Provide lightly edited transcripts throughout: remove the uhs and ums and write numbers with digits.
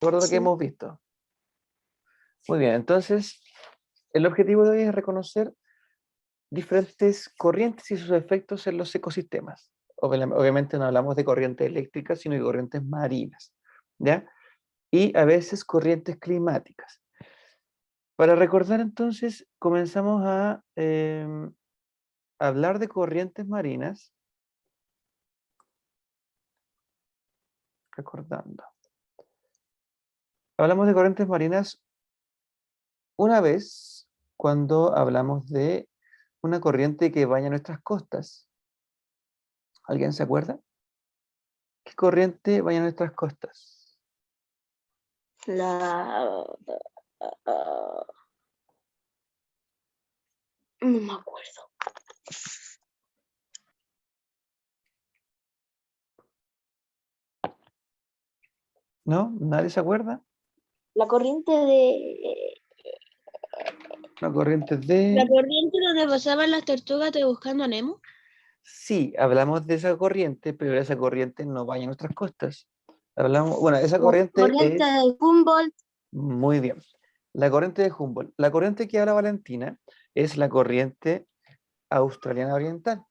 acuerdo a lo que Sí. hemos visto? Muy bien, entonces el objetivo de hoy es reconocer diferentes corrientes y sus efectos en los ecosistemas. Obviamente no hablamos de corrientes eléctricas, sino de corrientes marinas, ¿ya? Y a veces corrientes climáticas. Para recordar entonces, comenzamos a hablar de corrientes marinas, recordando. Hablamos de corrientes marinas una vez cuando hablamos de una corriente que baña nuestras costas. ¿Alguien se acuerda? ¿Qué corriente baña nuestras costas? No me acuerdo. ¿No? ¿Nadie se acuerda? La corriente de... Una corriente La de... corriente donde pasaban las tortugas de Buscando a Nemo. Sí, hablamos de esa corriente, pero esa corriente no baña nuestras costas. Hablamos, bueno, esa La corriente corriente es... de Humboldt. Muy bien. La corriente de Humboldt. La corriente que habla Valentina es la corriente australiana oriental,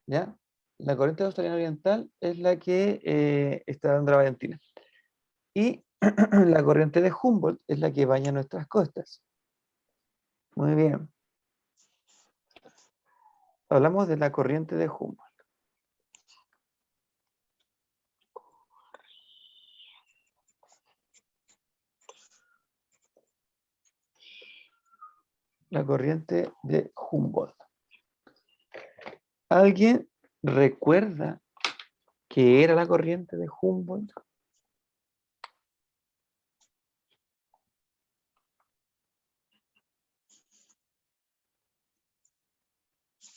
¿ya? La corriente australiana oriental es la que está dando la Valentina. Y la corriente de Humboldt es la que baña nuestras costas. Muy bien. Hablamos de la corriente de Humboldt. La corriente de Humboldt. ¿Alguien recuerda qué era la corriente de Humboldt?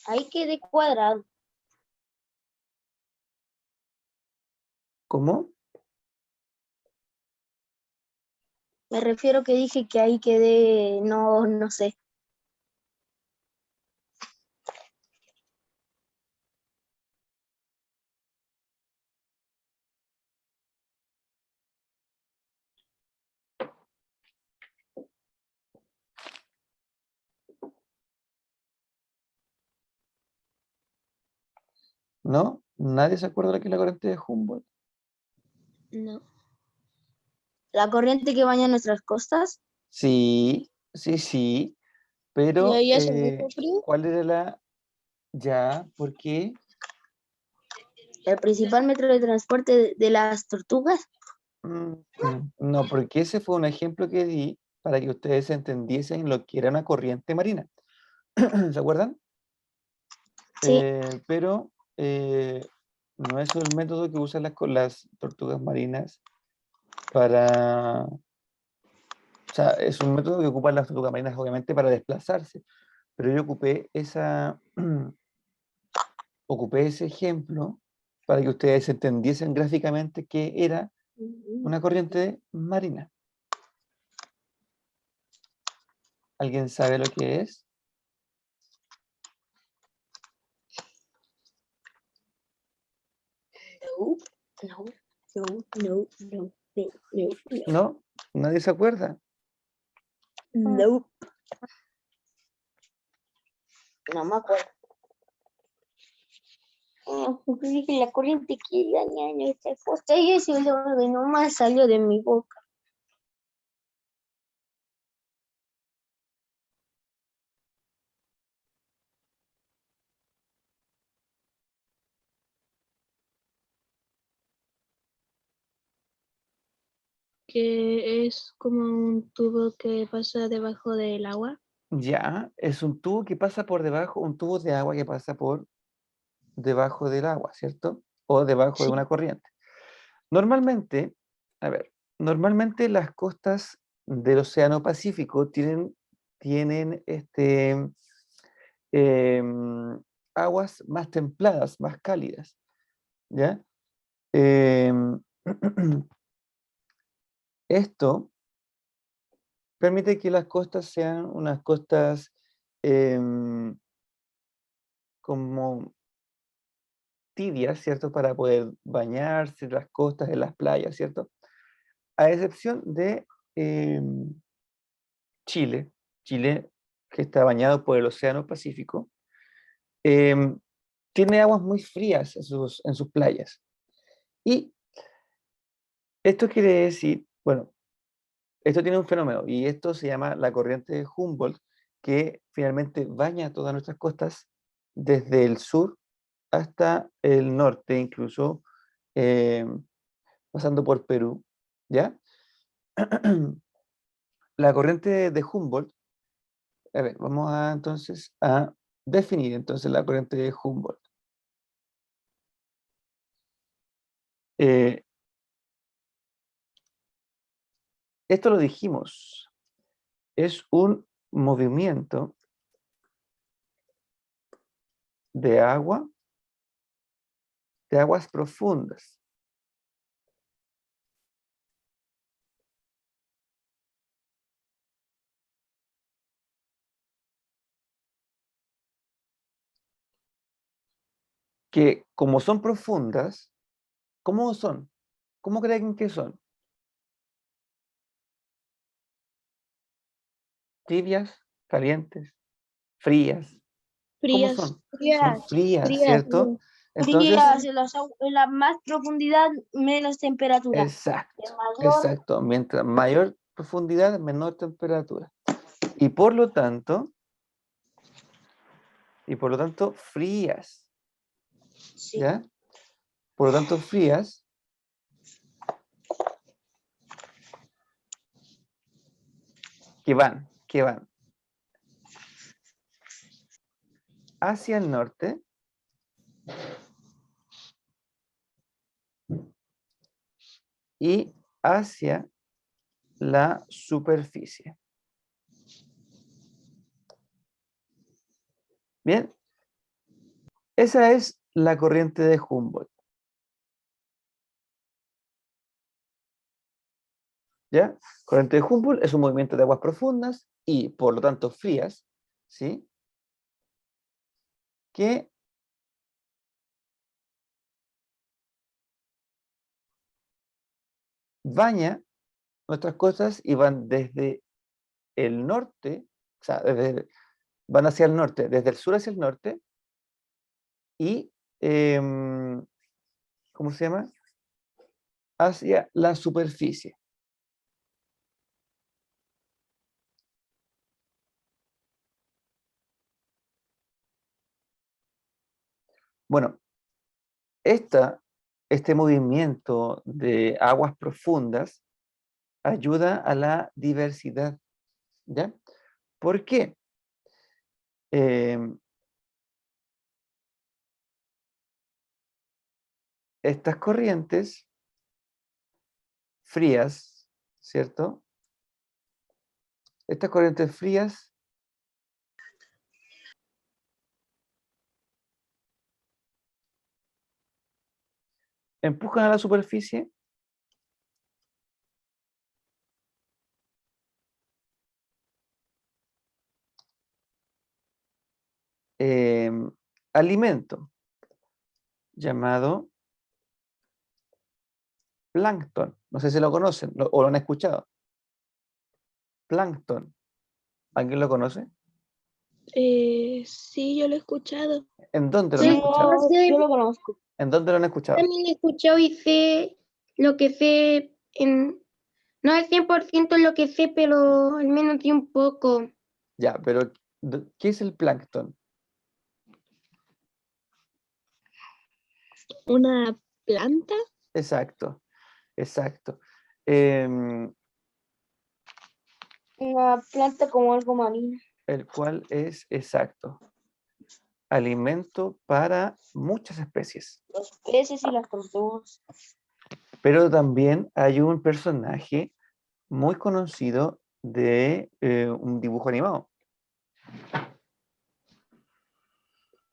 Ahí quedé cuadrado. ¿Cómo? Me refiero que dije que ahí quedé, no sé. ¿No? ¿Nadie se acuerda de qué es la corriente de Humboldt? No. La corriente que baña nuestras costas. Sí, sí, sí, Y pero ahí hace mucho frío. ¿cuál era la... Ya, ¿por qué? El principal método de transporte de las tortugas. No, porque ese fue un ejemplo que di para que ustedes entendiesen lo que era una corriente marina. ¿Se acuerdan? Sí. Pero no es el método que usan las tortugas marinas para... O sea, es un método que ocupan las tortugas marinas obviamente para desplazarse, pero yo ocupé ese ejemplo para que ustedes entendiesen gráficamente qué era una corriente marina. ¿Alguien sabe lo que es? No, no, no, no, no, no, no, ¿No? ¿Nadie se acuerda? no. No me acuerdo. Dije la corriente que daña nuestra costa y eso es lo que nomás salió de mi boca. Que es como un tubo que pasa debajo del agua. Ya, es un tubo que pasa por debajo, un tubo de agua que pasa por debajo del agua, ¿cierto? O debajo de Sí. una corriente. Normalmente, a ver, normalmente las costas del Océano Pacífico tienen aguas más templadas, más cálidas, ¿ya? Em, esto permite que las costas sean unas costas como tibias, ¿cierto? Para poder bañarse en las costas, en las playas, ¿cierto? a excepción de Chile, que está bañado por el Océano Pacífico, tiene aguas muy frías en sus playas. Y esto quiere decir, bueno, esto tiene un fenómeno, y esto se llama la corriente de Humboldt, que finalmente baña todas nuestras costas desde el sur hasta el norte, incluso pasando por Perú, ¿ya? La corriente de Humboldt, a ver, vamos a entonces a definir entonces la corriente de Humboldt. Esto lo dijimos, es un movimiento de agua, de aguas profundas. Que como son profundas, ¿cómo son? ¿Cómo creen que son? ¿Tibias, calientes, frías? ¿Cómo Frías. son? Son Frías, frías, Frías. ¿cierto? Entonces, frías, en la más profundidad, menos temperatura. exacto, De mayor, exacto. Mientras mayor profundidad, menor temperatura. Y por lo tanto, frías, sí. ¿ya? Por lo tanto, frías que van hacia el norte y hacia la superficie. Bien, esa es la corriente de Humboldt. ¿Ya? Corriente de Humboldt es un movimiento de aguas profundas y por lo tanto frías, ¿sí? Que baña nuestras costas y van desde el norte, o sea, van hacia el norte, desde el sur hacia el norte y, ¿cómo se llama? Hacia la superficie. Bueno, este movimiento de aguas profundas ayuda a la diversidad, ¿ya? ¿Por qué? Estas corrientes frías, ¿cierto? Estas corrientes frías empujan a la superficie alimento llamado plancton. No sé si lo conocen o lo han escuchado. Plancton. ¿Alguien lo conoce? Sí, yo lo he escuchado. ¿En dónde lo han Sí, escuchado? Yo lo conozco. ¿En dónde lo han escuchado? también he escuchado y sé lo que sé, no al 100% lo que sé, pero al menos sí un poco. Ya, pero ¿qué es el plancton? ¿Una planta? Exacto, exacto. Em, Una planta como algo marino. el cual es exacto. Alimento para muchas especies. Los peces y las tortugas. Pero también hay un personaje muy conocido de un dibujo animado.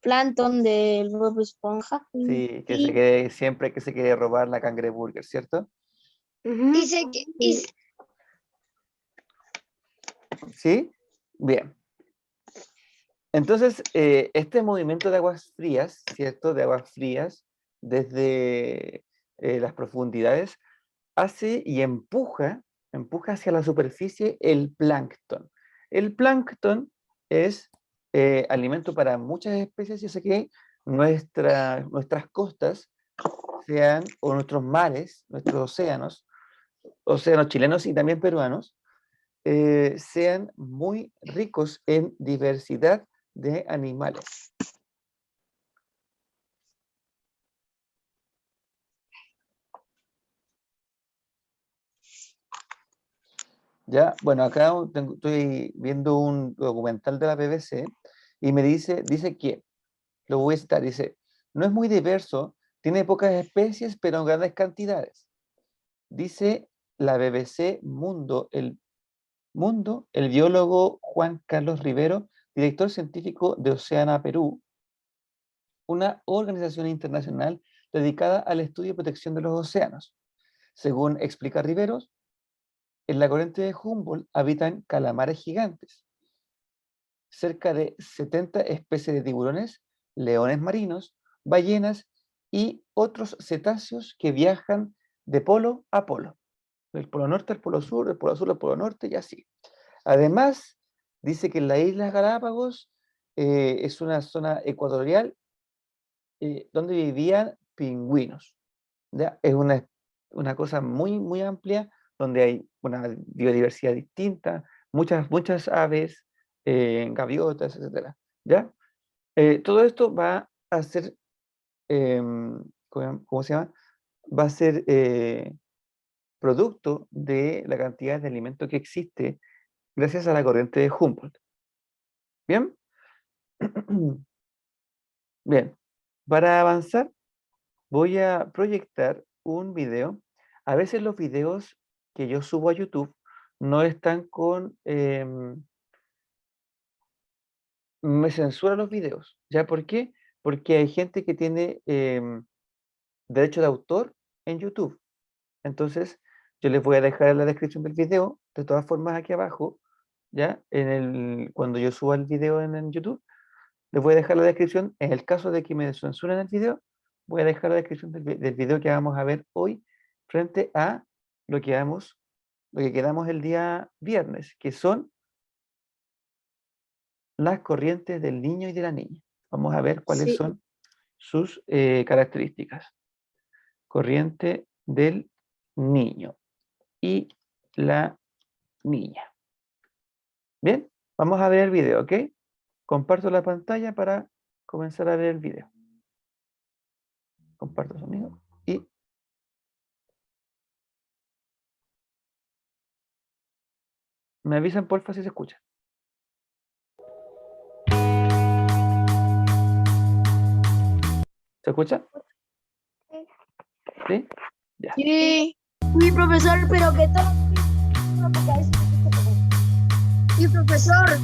Plancton de Bob Esponja. Sí, que Sí. siempre que se quiere robar la cangreburger, ¿cierto? Ujú. Dice que ¿Sí? Bien. Entonces, este movimiento de aguas frías, ¿cierto? De aguas frías desde las profundidades, hace y empuja hacia la superficie el plancton. El plancton es alimento para muchas especies y hace que nuestras costas sean, o nuestros mares, nuestros océanos chilenos y también peruanos, sean muy ricos en diversidad de animales. Ya, bueno, acá estoy viendo un documental de la BBC y me dice que, lo voy a citar, dice, no es muy diverso, tiene pocas especies, pero en grandes cantidades. Dice la BBC Mundo, el biólogo Juan Carlos Rivero, director científico de Oceana Perú, una organización internacional dedicada al estudio y protección de los océanos. Según explica Riveros, en la corriente de Humboldt habitan calamares gigantes, cerca de 70 especies de tiburones, leones marinos, ballenas y otros cetáceos que viajan de polo a polo, del polo norte al polo sur, del polo sur al polo norte y así. Además, dice que en las Islas Galápagos es una zona ecuatorial donde vivían pingüinos. ¿Ya? Es una cosa muy, muy amplia, donde hay una biodiversidad distinta, muchas aves, gaviotas, etc. ¿Ya? Todo esto va a ser, ¿cómo se llama? Va a ser producto de la cantidad de alimento que existe gracias a la corriente de Humboldt. ¿Bien? Bien. Para avanzar, voy a proyectar un video. A veces los videos que yo subo a YouTube no están con... me censura los videos. ¿Ya por qué? Porque hay gente que tiene derecho de autor en YouTube. Entonces, yo les voy a dejar en la descripción del video, de todas formas aquí abajo, ¿ya? Cuando yo suba el video en YouTube, les voy a dejar la descripción. En el caso de que me censuren el video, voy a dejar la descripción del video que vamos a ver hoy frente a lo que quedamos el día viernes, que son las corrientes del niño y de la niña. Vamos a ver cuáles son sus características. Corriente del niño y la niña. Bien, vamos a ver el video, ¿ok? Comparto la pantalla para comenzar a ver el video. Comparto sonido y me avisan porfa si se escucha. ¿Se escucha? ¿Sí? Ya. Sí, sí, profesor, pero que todo. Sí, profesor.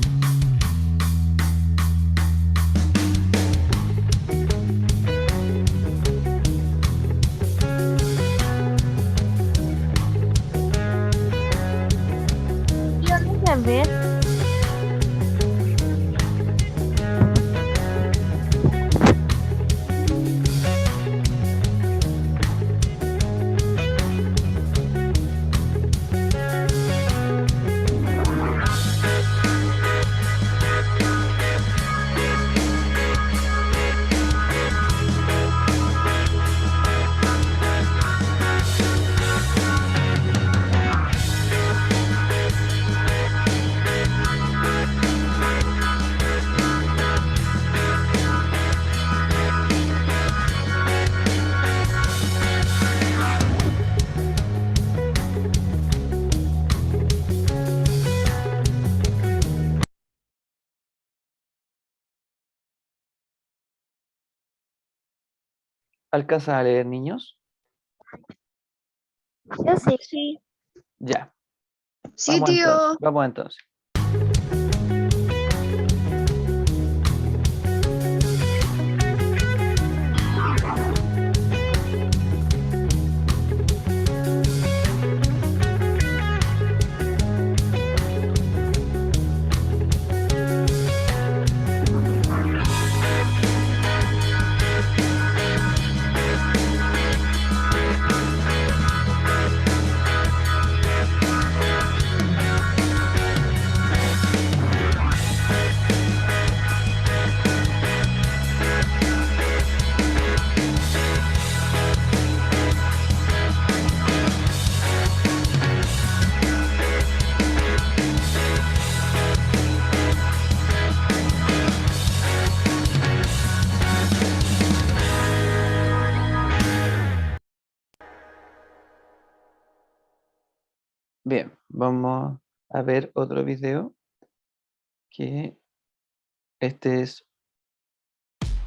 A ver. ¿Alcanzan a leer, niños? Yo sí. Sí. Ya. Sí, tío. Vamos entonces. Bien, vamos a ver otro video que este es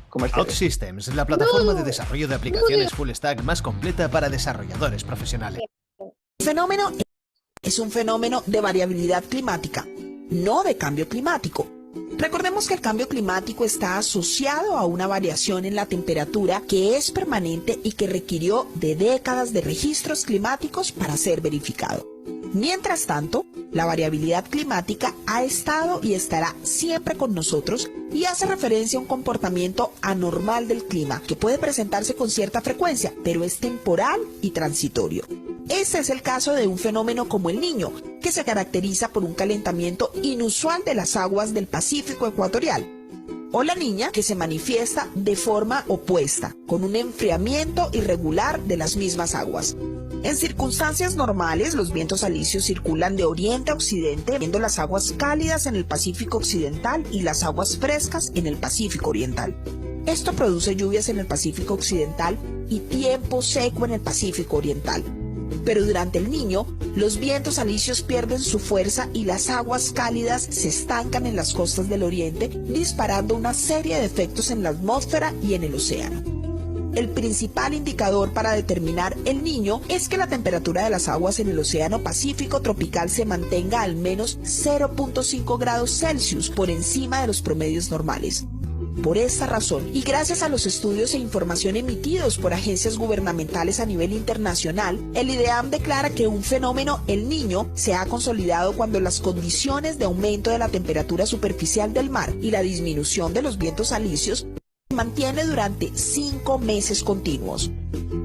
comercial. OutSystems, la plataforma de desarrollo de aplicaciones full stack más completa para desarrolladores profesionales. El fenómeno es un fenómeno de variabilidad climática, no de cambio climático. Recordemos que el cambio climático está asociado a una variación en la temperatura que es permanente y que requirió de décadas de registros climáticos para ser verificado. Mientras tanto, la variabilidad climática ha estado y estará siempre con nosotros y hace referencia a un comportamiento anormal del clima que puede presentarse con cierta frecuencia, pero es temporal y transitorio. Este es el caso de un fenómeno como el Niño, que se caracteriza por un calentamiento inusual de las aguas del Pacífico ecuatorial, o la Niña, que se manifiesta de forma opuesta, con un enfriamiento irregular de las mismas aguas. En circunstancias normales, los vientos alisios circulan de oriente a occidente, viendo las aguas cálidas en el Pacífico occidental y las aguas frescas en el Pacífico oriental. Esto produce lluvias en el Pacífico occidental y tiempo seco en el Pacífico oriental. Pero durante el Niño, los vientos alisios pierden su fuerza y las aguas cálidas se estancan en las costas del oriente, disparando una serie de efectos en la atmósfera y en el océano. El principal indicador para determinar el Niño es que la temperatura de las aguas en el Océano Pacífico tropical se mantenga al menos 0.5 grados Celsius por encima de los promedios normales. Por esta razón, y gracias a los estudios e información emitidos por agencias gubernamentales a nivel internacional, el IDEAM declara que un fenómeno, el Niño, se ha consolidado cuando las condiciones de aumento de la temperatura superficial del mar y la disminución de los vientos alisios se mantiene durante 5 meses continuos.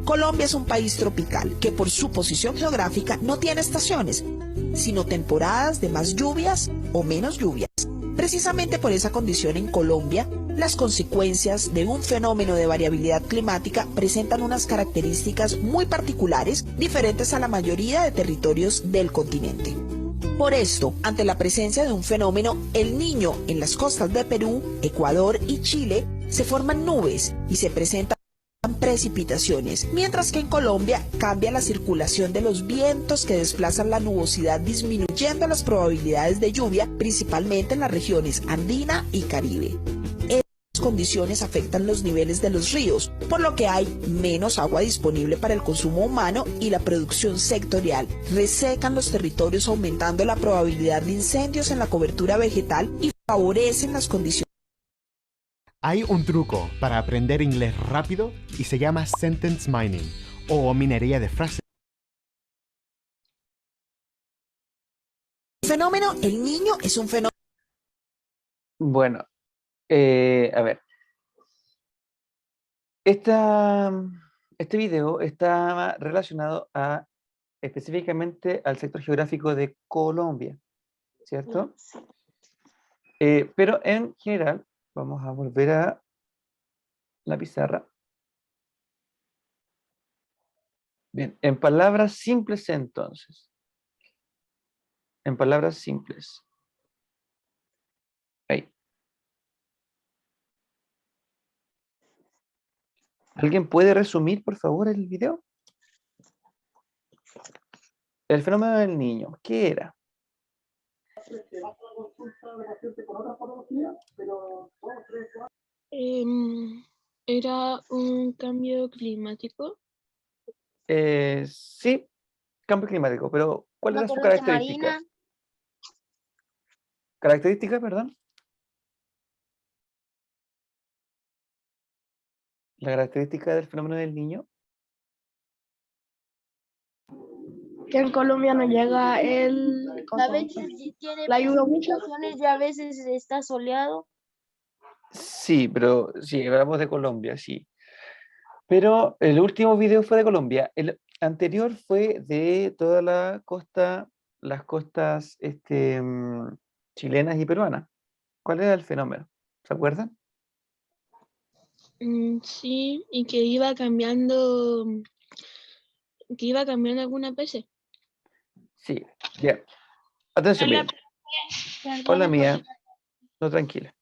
Colombia es un país tropical que por su posición geográfica no tiene estaciones, sino temporadas de más lluvias o menos lluvias. Precisamente por esa condición en Colombia, las consecuencias de un fenómeno de variabilidad climática presentan unas características muy particulares, diferentes a la mayoría de territorios del continente. Por esto, ante la presencia de un fenómeno, el Niño en las costas de Perú, Ecuador y Chile, se forman nubes y se presentan precipitaciones, mientras que en Colombia cambia la circulación de los vientos que desplazan la nubosidad, disminuyendo las probabilidades de lluvia, principalmente en las regiones andina y Caribe. Estas condiciones afectan los niveles de los ríos, por lo que hay menos agua disponible para el consumo humano y la producción sectorial. Resecan los territorios, aumentando la probabilidad de incendios en la cobertura vegetal y favorecen las condiciones. Hay un truco para aprender inglés rápido y se llama sentence mining o minería de frases. El fenómeno El Niño es un fenómeno. Bueno, a ver. Este video está relacionado específicamente al sector geográfico de Colombia, ¿cierto? Pero en general, vamos a volver a la pizarra. Bien, en palabras simples entonces. En palabras simples. Ahí. ¿Alguien puede resumir, por favor, el video? El fenómeno del Niño, ¿qué era? Era un cambio climático. Sí, cambio climático, pero ¿cuál Una era su corriente característica? marina. ¿Característica, perdón? La característica del fenómeno del Niño. Que en Colombia no llega A veces tiene la lluvia mucho. precipitaciones y a veces está soleado. Sí, pero sí, hablamos de Colombia, sí. Pero el último video fue de Colombia. El anterior fue de toda la costa, las costas chilenas y peruanas. ¿Cuál era el fenómeno? ¿Se acuerdan? Sí, y que iba cambiando algunas veces. Sí, bien. Atención, bien. Hola, mía. No, tranquila.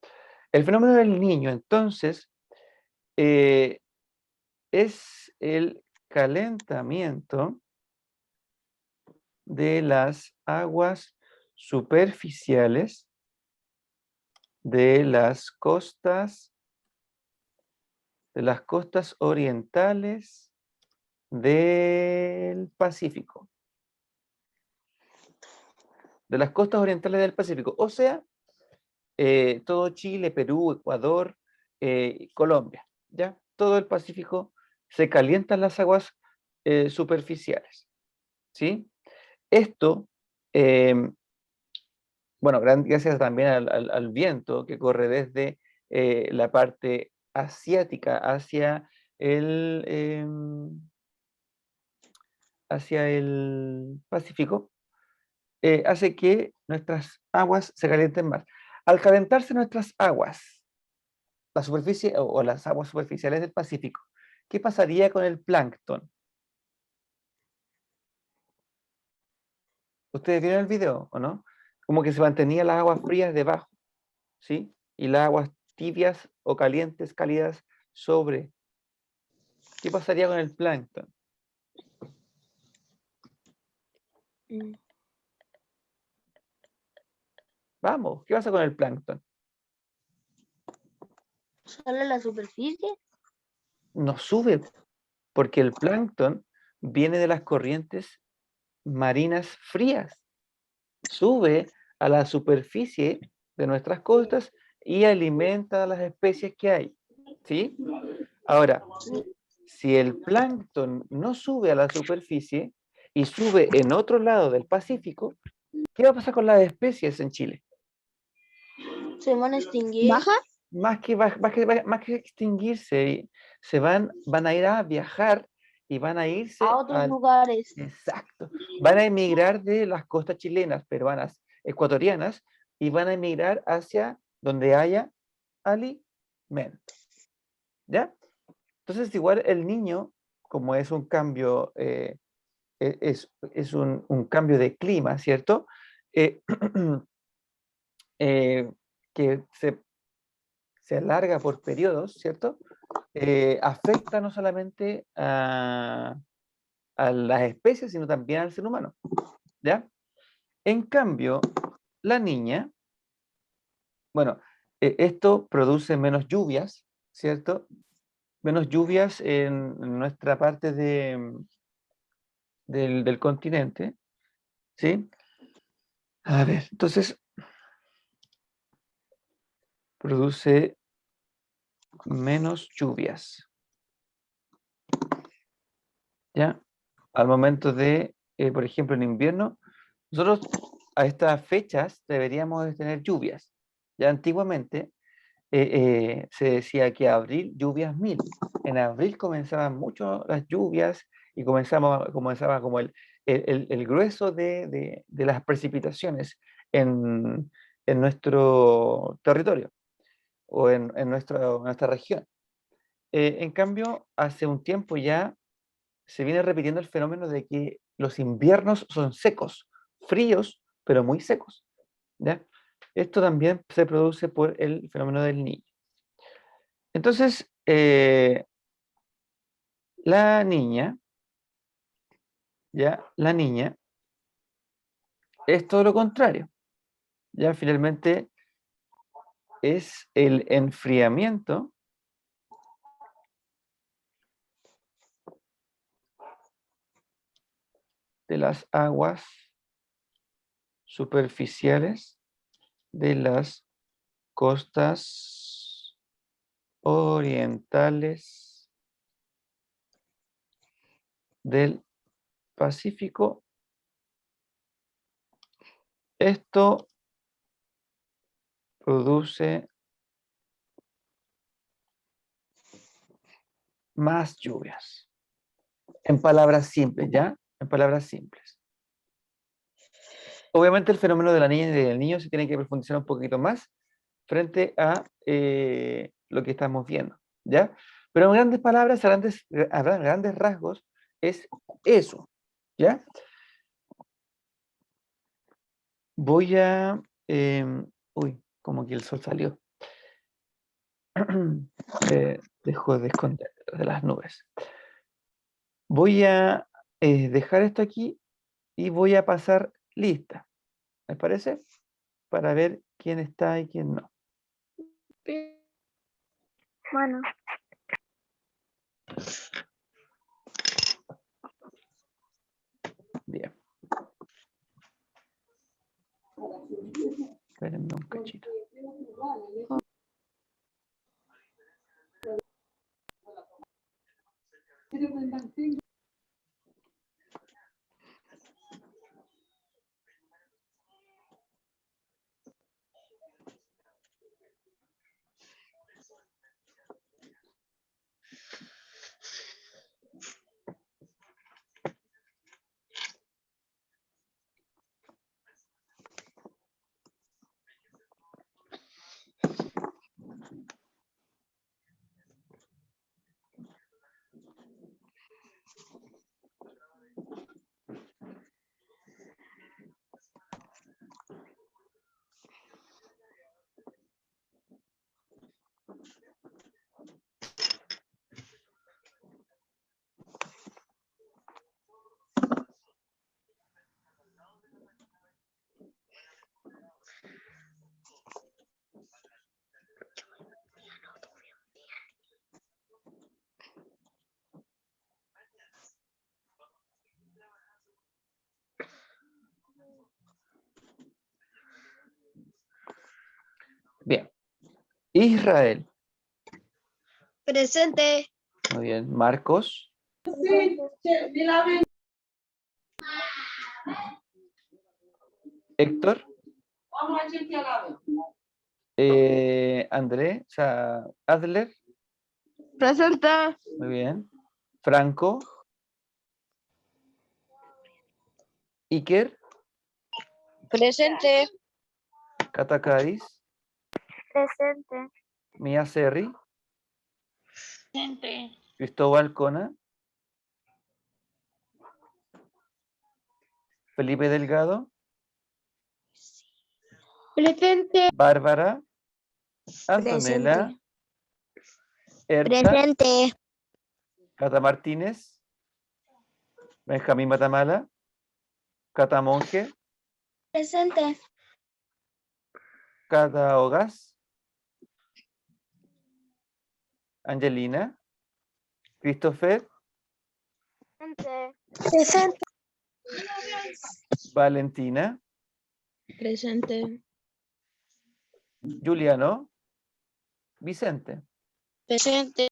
El fenómeno del Niño, entonces, es el calentamiento de las aguas superficiales de las costas orientales del Pacífico. De las costas orientales del Pacífico, o sea, todo Chile, Perú, Ecuador, Colombia, ¿ya? Todo el Pacífico se calientan las aguas superficiales, ¿sí? Esto, bueno, gracias también al viento que corre desde la parte asiática hacia el Pacífico, hace que nuestras aguas se calienten más. Al calentarse nuestras aguas, la superficie o las aguas superficiales del Pacífico, ¿qué pasaría con el plancton? ¿Ustedes vieron el video o no? Como que se mantenía las aguas frías debajo, ¿sí? Y las aguas tibias o calientes, cálidas, sobre. ¿Qué pasaría con el plancton? Mm, Vamos, ¿qué pasa con el plancton? Solo la superficie. No sube, porque el plancton viene de las corrientes marinas frías. Sube a la superficie de nuestras costas y alimenta a las especies que hay, ¿sí? Ahora, si el plancton no sube a la superficie y sube en otro lado del Pacífico, ¿qué va a pasar con las especies en Chile? Se van a extinguir. ¿Baja? Más que extinguirse, van a ir a viajar y van a irse A otros al... lugares. Exacto. Van a emigrar de las costas chilenas, peruanas, ecuatorianas, y van a emigrar hacia donde haya alimento. ¿Ya? Entonces, igual el niño, como es un cambio, es un cambio de clima, ¿cierto? Que se alarga por periodos, ¿cierto? Afecta no solamente a las especies, sino también al ser humano, ¿ya? En cambio, la niña, bueno, esto produce menos lluvias, ¿cierto? Menos lluvias en nuestra parte del continente, ¿sí? A ver, entonces, produce menos lluvias, ¿ya? Al momento de, por ejemplo, en invierno, nosotros a estas fechas deberíamos de tener lluvias. Ya antiguamente se decía que abril, lluvias 1000. En abril comenzaban mucho las lluvias y comenzaba como el grueso de las precipitaciones en nuestro territorio o en nuestra región. En cambio, hace un tiempo ya se viene repitiendo el fenómeno de que los inviernos son secos, fríos, pero muy secos, ¿ya? Esto también se produce por el fenómeno del niño. Entonces, la niña, ¿ya? La niña es todo lo contrario. Ya finalmente es el enfriamiento de las aguas superficiales de las costas orientales del Pacífico. Esto produce más lluvias. En palabras simples, ¿ya? En palabras simples. Obviamente el fenómeno de la niña y del niño se tiene que profundizar un poquito más frente a lo que estamos viendo, ¿ya? Pero en grandes palabras, a grandes rasgos, es eso, ¿ya? Voy a... uy, como que el sol salió. Dejó de esconder de las nubes. Voy a dejar esto aquí y voy a pasar lista. ¿Les parece? Para ver quién está y quién no. Bueno, Bien. Espérenme un cachito. Bien. Israel. Presente. Muy bien. Marcos. Héctor. André, o sea, Adler. Presente. Muy bien. Franco. Iker. Presente. Catacadis. presente. Mía Serri. Presente. Cristóbal Cona. Felipe Delgado. Presente. Bárbara. Antonella. Erta. Presente. Cata Martínez. Benjamín Matamala. Cata Monge. Presente. Cata Ogas. Angelina. Christopher. Presente. Valentina. Presente. Juliano. Vicente. Presente.